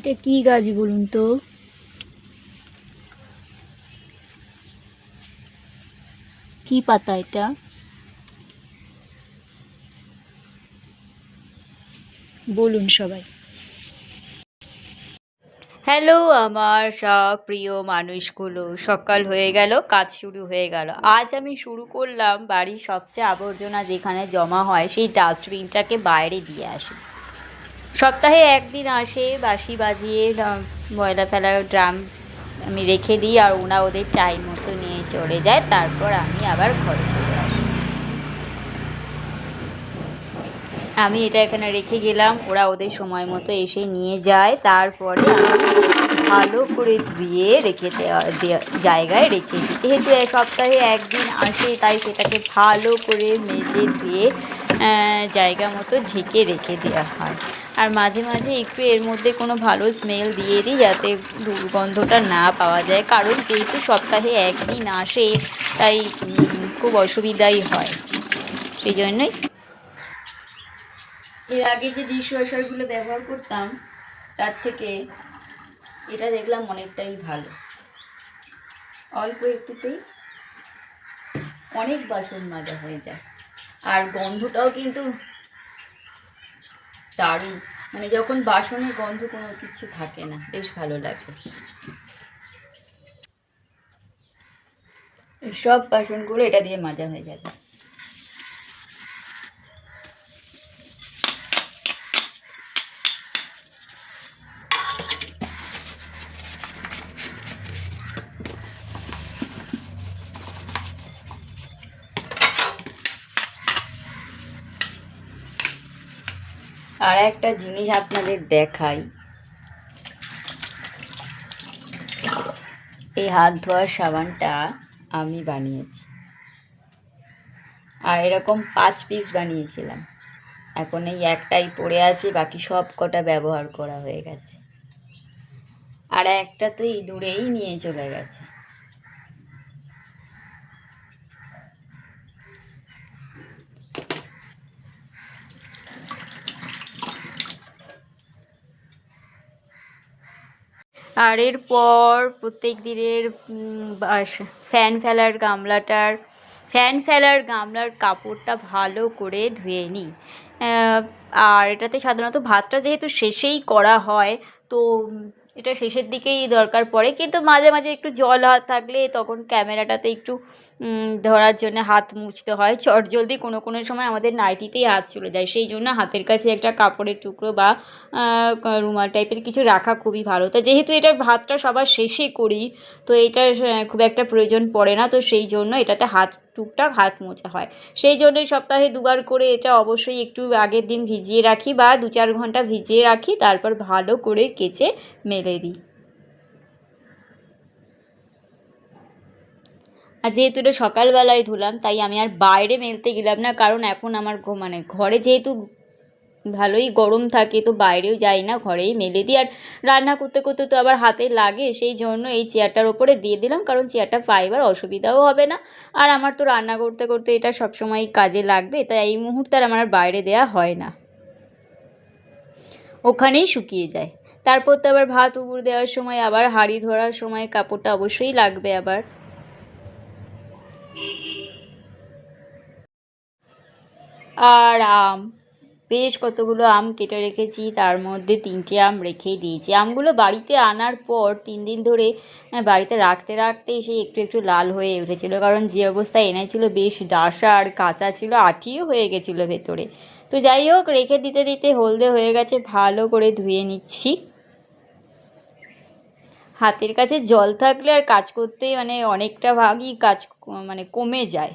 এটা কি গাছ বলুন তো? কি পাতা এটা? বলুন সবাই। হ্যালো আমার সব প্রিয় মানুষগুলো, সকাল হয়ে গেল, কাজ শুরু হয়ে গেল। আজ আমি শুরু করলাম বাড়ির সবচেয়ে আবর্জনা যেখানে জমা হয় সেই ডাস্টবিনটাকে বাইরে দিয়ে আসি। সপ্তাহে একদিন আসে, বাঁশি বাজিয়ে ময়লা ফেলার ড্রাম আমি রেখে দিই, আর ওরা ওদের টাইম মতো নিয়ে চলে যায়। তারপর আমি আবার ঘরে চলে আসি। আমি এটা এখানে রেখে গেলাম, ওরা ওদের সময় মতো এসে নিয়ে যায়। তারপরে আমি ভালো করে ধুয়ে রেখে জায়গায় রেখে দিই। যেহেতু সপ্তাহে একদিন আসে, তাই সেটাকে ভালো করে মেজে ধুয়ে জায়গা মতো ঢেকে রেখে দেওয়া হয়। আর মাঝে মাঝে একটু এর মধ্যে কোনো ভালো স্মেল দিয়ে দিই, যাতে দুর্গন্ধটা না পাওয়া যায়। কারণ যেহেতু সপ্তাহে একদিন আসে, তাই খুব অসুবিধাই হয়। সেই জন্যই এর আগে যে ডিশওয়াশারগুলো ব্যবহার করতাম, তার থেকে এটা দেখলাম অনেকটাই ভালো। অল্প একটুতেই অনেক বাসন মাজা হয়ে যায়। আর গন্ধটাও কিন্তু দারুণ, মানে যখন বাসনের গন্ধ কোনো কিছু থাকে না, বেশ ভালো লাগে। সব বাসনগুলো এটা দিয়ে মাজা হয়ে যাবে। আর একটা জিনিস আপনাদের দেখাই, এই হাত ধোয়ার সাবানটা আমি বানিয়েছি। আর এরকম 5 পিস বানিয়েছিলাম। এখন এই একটাই পড়ে আছে, বাকি সব কটা ব্যবহার করা হয়ে গেছে। আর একটা তো ইঁদুরেই নিয়ে চলে গেছে। আর এরপর প্রত্যেক দিনের ফ্যান ফেলার গামলার কাপড়টা ভালো করে ধুয়ে নিই। আর এটাতে সাধারণত ভাতটা যেহেতু শেষেই করা হয়, তো এটা শেষের দিকেই দরকার পড়ে। কিন্তু মাঝে মাঝে একটু জল হাত থাকলে তখন ক্যামেরাটাতে একটু ধরার জন্য হাত মুছতে হয় চটজলদি। কোনো কোনো সময় আমাদের নাইটিতেই হাত চলে যায়, সেই জন্য হাতের কাছে একটা কাপড়ের টুকরো বা রুমাল টাইপের কিছু রাখা খুবই ভালো। তা যেহেতু এটার ভাতটা সবার শেষে করি, তো এটার খুব একটা প্রয়োজন পড়ে না, তো সেই জন্য এটাতে টুকটাক হাত মোছা হয়। সেই জন্যই সপ্তাহে 2বার করে এটা অবশ্যই একটু আগের দিন ভিজিয়ে রাখি বা 2-4 ঘন্টা ভিজিয়ে রাখি, তারপর ভালো করে কেচে মেলে দিই। আর যেহেতু এটা সকালবেলায় ধুলাম, তাই আমি আর বাইরে মেলতে গেলাম না। কারণ এখন আমার ঘরে যেহেতু ভালোই গরম থাকে, তো বাইরেও যাই না, ঘরেই মেলে দিই। আর রান্না করতে করতে তো আবার হাতে লাগে, সেই জন্য এই চেয়ারটার ওপরে দিয়ে দিলাম, কারণ চেয়ারটা পাইবার অসুবিধাও হবে না। আর আমার তো রান্না করতে করতে এটা সবসময় কাজে লাগবে, তাই এই মুহূর্তে আর আমার বাইরে দেওয়া হয় না, ওখানেই শুকিয়ে যায়। তারপর তো আবার ভাত উবুর দেওয়ার সময়, আবার হাঁড়ি ধরার সময় কাপড়টা অবশ্যই লাগবে আবার। আর বেশ কতগুলো আম কেটে রেখেছি, তার মধ্যে 3টে আম রেখেই দিয়েছি। আমগুলো বাড়িতে আনার পর 3 দিন ধরে বাড়িতে রাখতে রাখতেই সেই একটু একটু লাল হয়ে উঠেছিলো। কারণ যে অবস্থায় এনেছিল, বেশ ডাসা আর কাঁচা ছিল, আঠিও হয়ে গেছিলো ভেতরে। তো যাই হোক, রেখে দিতে দিতে হলদে হয়ে গেছে, ভালো করে ধুয়ে নিচ্ছি। হাতের কাছে জল থাকলে আর কাজ করতে অনেকটা ভাগই কাজ কমে যায়।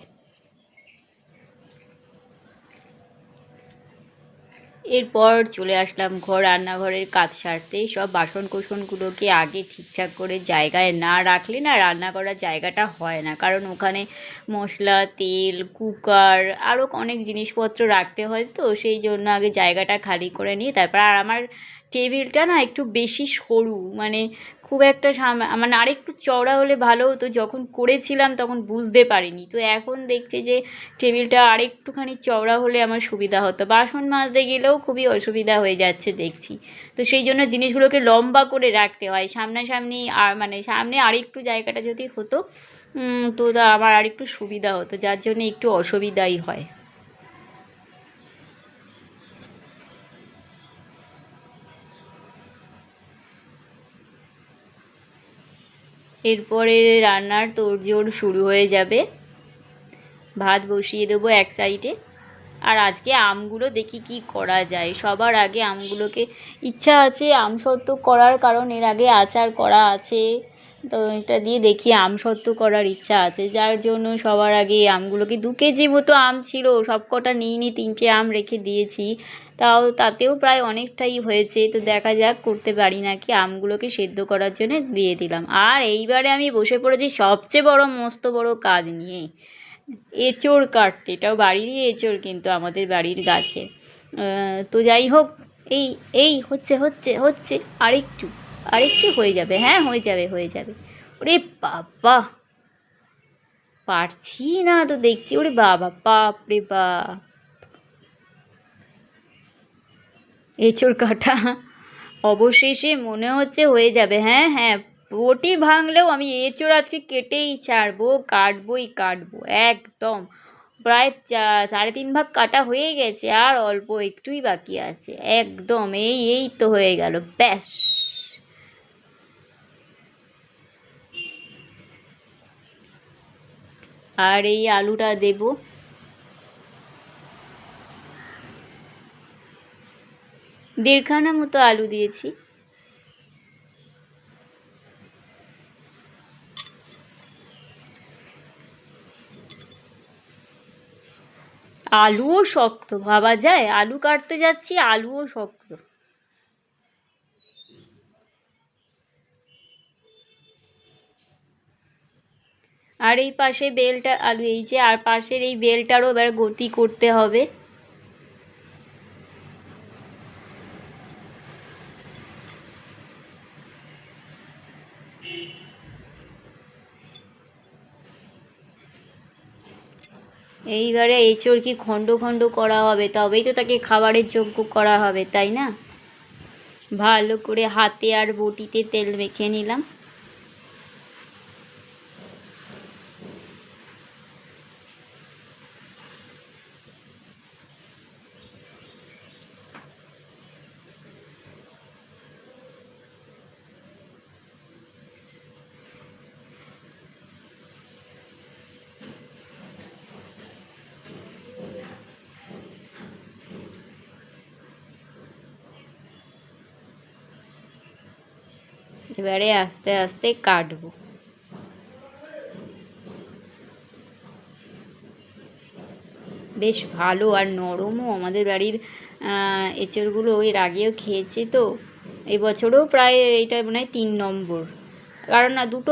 এরপর চলে আসলাম রান্নাঘরের কাজ সারতে। সব বাসন কোসনগুলোকে আগে ঠিকঠাক করে জায়গায় না রাখলে না, রান্না করার জায়গাটা হয় না। কারণ ওখানে মশলা, তেল, কুকার, আরও অনেক জিনিসপত্র রাখতে হয়, তো সেই জন্য আগে জায়গাটা খালি করে নিই। তারপর আর আমার টেবিলটা না একটু বেশি সরু, মানে খুব একটা মানে আরেকটু চওড়া হলে ভালো হতো। যখন করেছিলাম তখন বুঝতে পারিনি, তো এখন দেখছি যে টেবিলটা আরেকটুখানি চওড়া হলে আমার সুবিধা হতো। বাসন মাজতে গেলেও খুবই অসুবিধা হয়ে যাচ্ছে দেখছি। তো সেই জন্য জিনিসগুলোকে লম্বা করে রাখতে হয় সামনাসামনি, আর মানে সামনে আরেকটু জায়গাটা যদি হতো তো তা আমার আরেকটু সুবিধা হতো, যার জন্য একটু অসুবিধাই হয়। এরপরে রান্নার তোড়জোড় শুরু হয়ে যাবে। ভাত বসিয়ে দেবো এক সাইডে। আর আজকে আমগুলো দেখি কি করা যায়। সবার আগে আমগুলোকে ইচ্ছা আছে আমসত্ত্ব করার, কারণ এর আগে আচার করা আছে, তো এটা দিয়ে দেখি আমসত্ত্ব করার ইচ্ছা আছে, যার জন্য সবার আগে আমগুলোকে 2 কেজি মতো আম ছিল, সব কটা নিইনি, 3টে আম রেখে দিয়েছি। তাতেও প্রায় অনেকটাই হয়েছে, তো দেখা যাক করতে পারি নাকি। আমগুলোকে সেদ্ধ করার জন্য দিয়ে দিলাম। আর এইবারে আমি বসে পড়েছি সবচেয়ে বড় মস্ত বড় কাজ নিয়ে, এঁচোড় কাটতে। এটাও বাড়িরই এঁচোড়, কিন্তু আমাদের বাড়ির গাছে। তো যাই হোক, এই এই হচ্ছে হচ্ছে হচ্ছে আরেকটু, আরেকটু হয়ে যাবে, হ্যাঁ হয়ে যাবে হয়ে যাবে। ওরে বাবা, পারছি না তো দেখছি, ওরে বাবা, বাপ রে বাপ, এঁচোড় কাটা অবশেষে মনে হচ্ছে হয়ে যাবে। হ্যাঁ হ্যাঁ, বটি ভাঙলেও আমি এঁচোড় আজকে কেটেই ছাড়বো, কাটবোই কাটবো একদম। প্রায় 3.5 ভাগ কাটা হয়ে গেছে, আর অল্প একটুই বাকি আছে একদম। এই এই তো হয়ে গেল, ব্যাস। আর এই আলুটা দেব। দেড়খানা মতো আলু দিয়েছি। আলুও শক্ত, ভাবা যায়, আলু কাটতে যাচ্ছি আলুও শক্ত। আর এই পাশে বেলটা আলু, এই যে আর পাশের এই বেলটারও এবার গতি করতে হবে। এইবারে এঁচোড় কি খণ্ড খণ্ড করা হবে, তবেই তো তাকে খাবারের যোগ্য করা হবে, তাই না? ভালো করে হাতে আর বটিতে তেল মেখে নিলাম। এবারে আস্তে আস্তে কাটবো। বেশ ভালো আর নরমও। আমাদের বাড়ির এঁচোড়গুলো এর আগেও খেয়েছি, তো এই বছরেও প্রায় এইটা মনে হয় 3 নম্বর, কারণ না দুটো